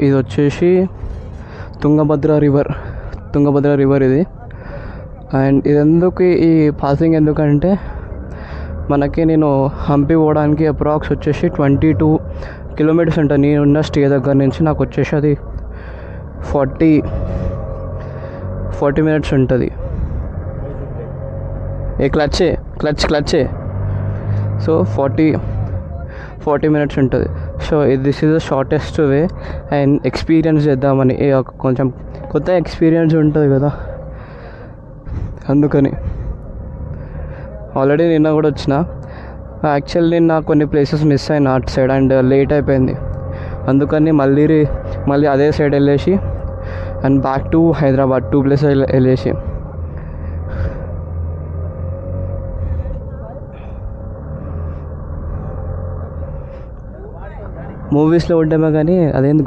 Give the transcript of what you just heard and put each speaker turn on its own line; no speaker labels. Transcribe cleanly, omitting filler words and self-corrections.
ఇది వచ్చేసి తుంగభద్ర రివర్ ఇది. అండ్ ఇది ఎందుకు ఈ పాసింగ్ ఎందుకంటే మనకి నేను హంపి పోవడానికి అప్రాక్స్ వచ్చేసి 22 కిలోమీటర్స్ ఉంటుంది. నేనున్న స్టే దగ్గర నుంచి నాకు వచ్చేసి అది 40 మినిట్స్ ఉంటుంది. ఏ క్లచ్చే సో 40 మినిట్స్ ఉంటుంది. So this is the shortest way and experience చేద్దామని, కొంచెం కొత్త ఎక్స్పీరియన్స్ ఉంటుంది కదా, అందుకని. ఆల్రెడీ నిన్న కూడా వచ్చిన. యాక్చువల్లీ నిన్న కొన్ని ప్లేసెస్ మిస్ అయినా అటు సైడ్ అండ్ లేట్ అయిపోయింది. అందుకని మళ్ళీ అదే సైడ్ వెళ్ళేసి and back to Hyderabad 2 places వెళ్ళేసి. మూవీస్లో ఉంటామో కానీ అదేంది